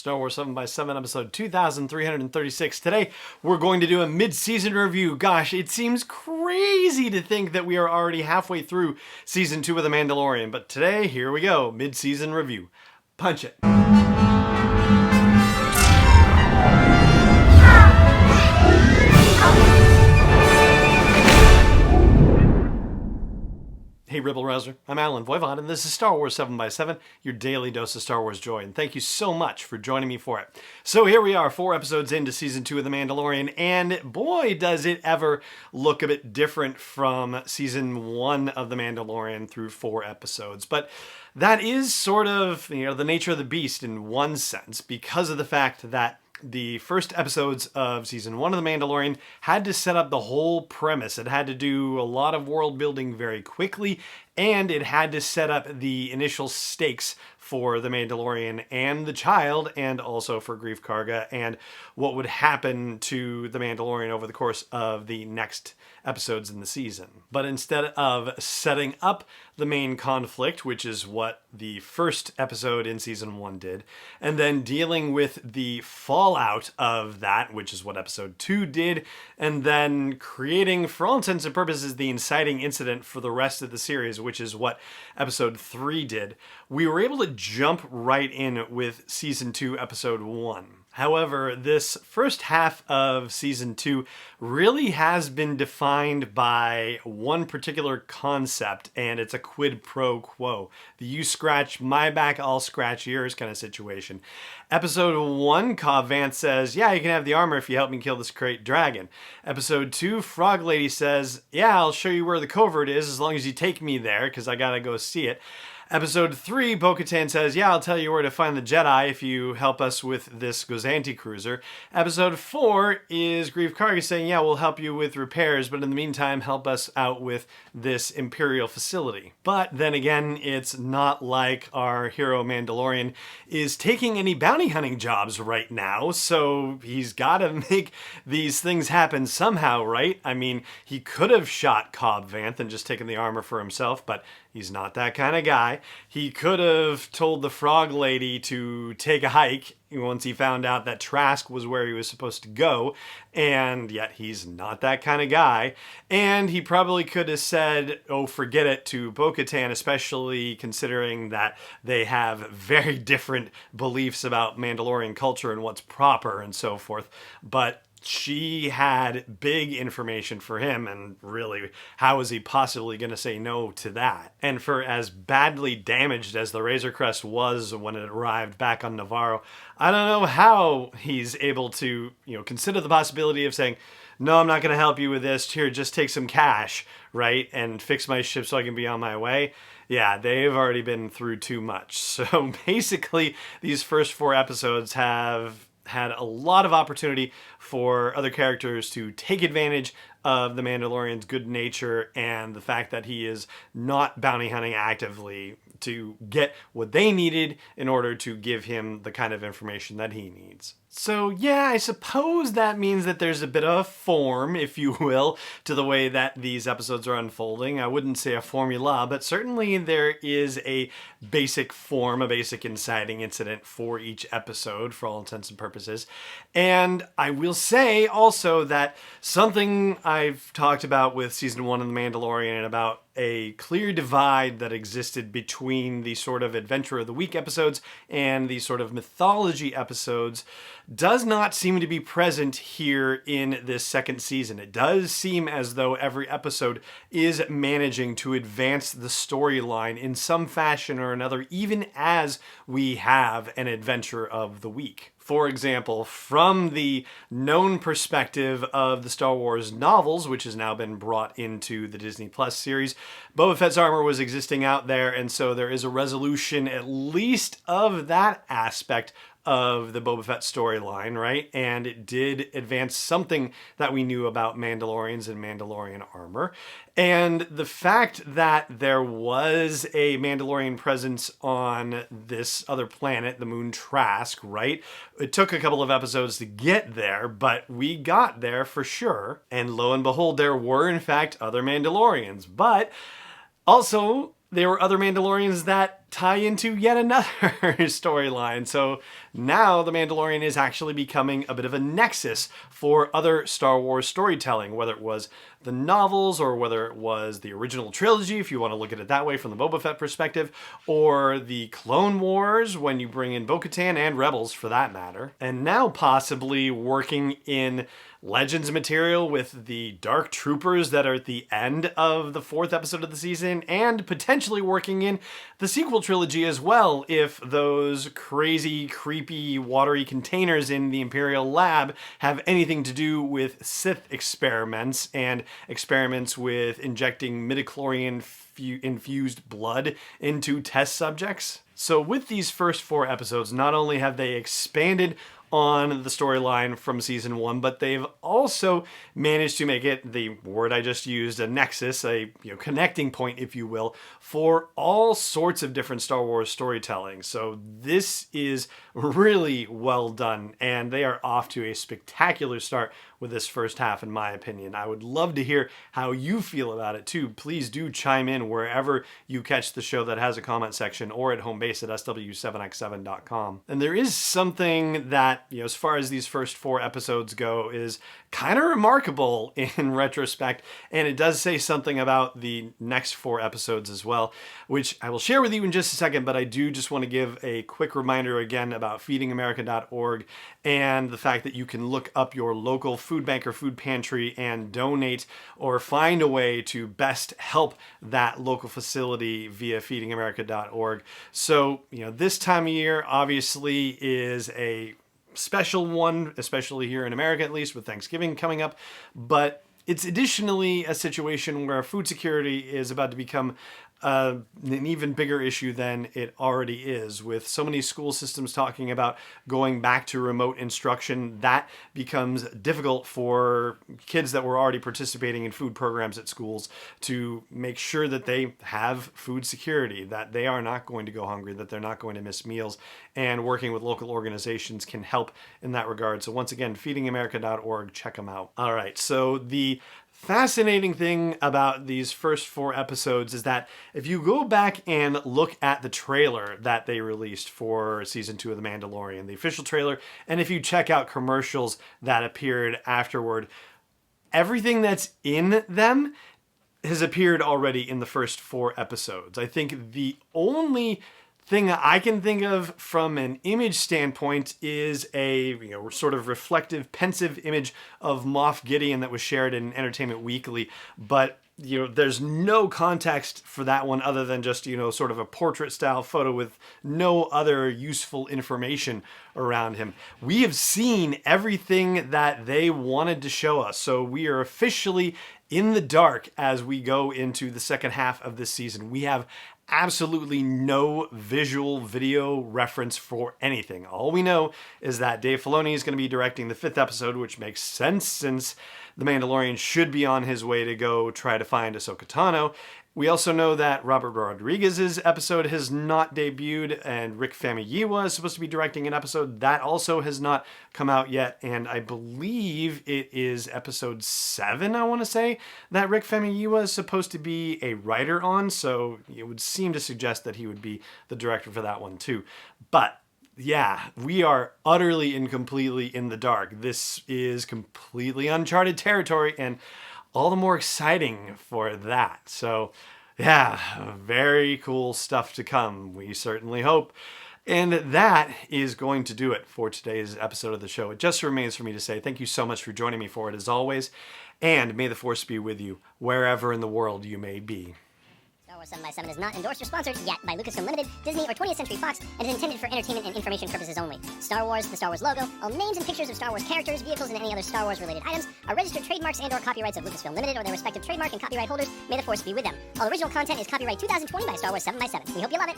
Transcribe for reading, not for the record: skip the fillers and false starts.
Star Wars 7x7, episode 2336. Today, we're going to do a mid-season review. Gosh, it seems crazy to think that we are already halfway through Season 2 of The Mandalorian, but today, here we go, mid-season review. Punch it. Hey Rebel Rouser, I'm Alan Voivod, and this is Star Wars 7x7, your daily dose of Star Wars joy, and thank you so much for joining me for it. So here we are, 4 episodes into Season 2 of The Mandalorian, and boy does it ever look a bit different from Season 1 of The Mandalorian through 4 episodes. But that is sort of, the nature of the beast in one sense, because of the fact that the first episodes of Season 1 of The Mandalorian had to set up the whole premise. It had to do a lot of world building very quickly, and it had to set up the initial stakes for the Mandalorian and the child, and also for Greef Karga, and what would happen to the Mandalorian over the course of the next episodes in the season. But instead of setting up the main conflict, which is what the first episode in Season 1 did, and then dealing with the fallout of that, which is what Episode 2 did, and then creating, for all intents and purposes, the inciting incident for the rest of the series, which is what Episode 3 did, we were able to jump right in with Season 2, Episode 1. However, this first half of Season 2 really has been defined by one particular concept, and it's a quid pro quo. The you scratch my back, I'll scratch yours kind of situation. Episode 1, Cobb Vanth says, yeah, you can have the armor if you help me kill this great dragon. Episode 2, Frog Lady says, yeah, I'll show you where the covert is as long as you take me there, because I gotta go see it. Episode 3, Bo-Katan says, yeah, I'll tell you where to find the Jedi if you help us with this Gozanti cruiser. Episode 4 is Greef Karga saying, yeah, we'll help you with repairs, but in the meantime, help us out with this Imperial facility. But then again, it's not like our hero Mandalorian is taking any bounty hunting jobs right now, so he's got to make these things happen somehow, right? I mean, he could have shot Cobb Vanth and just taken the armor for himself, but he's not that kind of guy. He could have told the Frog Lady to take a hike once he found out that Trask was where he was supposed to go, and yet he's not that kind of guy. And he probably could have said, oh, forget it, to Bo-Katan, especially considering that they have very different beliefs about Mandalorian culture and what's proper and so forth. But she had big information for him, and really, how is he possibly going to say no to that? And for as badly damaged as the Razor Crest was when it arrived back on Navarro, I don't know how he's able to, consider the possibility of saying, no, I'm not going to help you with this. Here, just take some cash, right? And fix my ship so I can be on my way. Yeah, they've already been through too much. So basically, these first 4 episodes have had a lot of opportunity for other characters to take advantage of the Mandalorian's good nature and the fact that he is not bounty hunting actively to get what they needed in order to give him the kind of information that he needs. So yeah, I suppose that means that there's a bit of a form, if you will, to the way that these episodes are unfolding. I wouldn't say a formula, but certainly there is a basic form, a basic inciting incident for each episode, for all intents and purposes. And I will say also that something I've talked about with Season 1 of The Mandalorian and about a clear divide that existed between the sort of Adventure of the Week episodes and the sort of mythology episodes does not seem to be present here in this second season. It does seem as though every episode is managing to advance the storyline in some fashion or another, even as we have an Adventure of the Week. For example, from the known perspective of the Star Wars novels, which has now been brought into the Disney Plus series, Boba Fett's armor was existing out there, and so there is a resolution at least of that aspect of the Boba Fett storyline, right? And it did advance something that we knew about Mandalorians and Mandalorian armor. And the fact that there was a Mandalorian presence on this other planet, the moon Trask, right? It took a couple of episodes to get there, but we got there for sure. And lo and behold, there were in fact other Mandalorians. But also, there were other Mandalorians that tie into yet another storyline. So now The Mandalorian is actually becoming a bit of a nexus for other Star Wars storytelling, whether it was the novels or whether it was the original trilogy, if you want to look at it that way from the Boba Fett perspective, or the Clone Wars when you bring in Bo-Katan and Rebels for that matter. And now possibly working in Legends material with the Dark Troopers that are at the end of the 4th episode of the season, and potentially working in the sequel trilogy as well if those crazy, creepy, watery containers in the Imperial lab have anything to do with Sith experiments and experiments with injecting midichlorian infused blood into test subjects. So with these first 4 episodes, not only have they expanded on the storyline from season 1, but they've also managed to make it, the word I just used, a nexus, a connecting point, if you will, for all sorts of different Star Wars storytelling. So this is really well done, and they are off to a spectacular start with this first half, in my opinion. I would love to hear how you feel about it too. Please do chime in wherever you catch the show that has a comment section, or at home base at sw7x7.com. And there is something that, as far as these first 4 episodes go, is kind of remarkable in retrospect, and it does say something about the next 4 episodes as well, which I will share with you in just a second, but I do just want to give a quick reminder again about feedingamerica.org and the fact that you can look up your local food bank or food pantry and donate or find a way to best help that local facility via feedingamerica.org. So, this time of year obviously is a special one, especially here in America, at least with Thanksgiving coming up, but it's additionally a situation where food security is about to become an even bigger issue than it already is. With so many school systems talking about going back to remote instruction, that becomes difficult for kids that were already participating in food programs at schools to make sure that they have food security, that they are not going to go hungry, that they're not going to miss meals, and working with local organizations can help in that regard. So once again, feedingamerica.org, check them out. All right, so the fascinating thing about these first 4 episodes is that if you go back and look at the trailer that they released for season 2 of The Mandalorian, the official trailer, and if you check out commercials that appeared afterward, everything that's in them has appeared already in the first 4 episodes. I think the only thing that I can think of from an image standpoint is a sort of reflective, pensive image of Moff Gideon that was shared in Entertainment Weekly, but there's no context for that one other than just, sort of a portrait style photo with no other useful information around him. We have seen everything that they wanted to show us, so we are officially in the dark as we go into the second half of this season. We have absolutely no visual video reference for anything. All we know is that Dave Filoni is going to be directing the 5th episode, which makes sense since The Mandalorian should be on his way to go try to find Ahsoka Tano. We also know that Robert Rodriguez's episode has not debuted, and Rick Famuyiwa is supposed to be directing an episode that also has not come out yet, and I believe it is episode 7, I want to say, that Rick Famuyiwa is supposed to be a writer on, so it would seem to suggest that he would be the director for that one too. But yeah, we are utterly and completely in the dark. This is completely uncharted territory, and all the more exciting for that. So yeah, very cool stuff to come, we certainly hope. And that is going to do it for today's episode of the show. It just remains for me to say thank you so much for joining me for it as always, and may the Force be with you wherever in the world you may be. Star Wars 7x7 is not endorsed or sponsored yet by Lucasfilm Limited, Disney, or 20th Century Fox, and is intended for entertainment and information purposes only. Star Wars, the Star Wars logo, all names and pictures of Star Wars characters, vehicles, and any other Star Wars-related items are registered trademarks and/or copyrights of Lucasfilm Limited or their respective trademark and copyright holders. May the Force be with them. All original content is copyright 2020 by Star Wars 7x7. We hope you love it.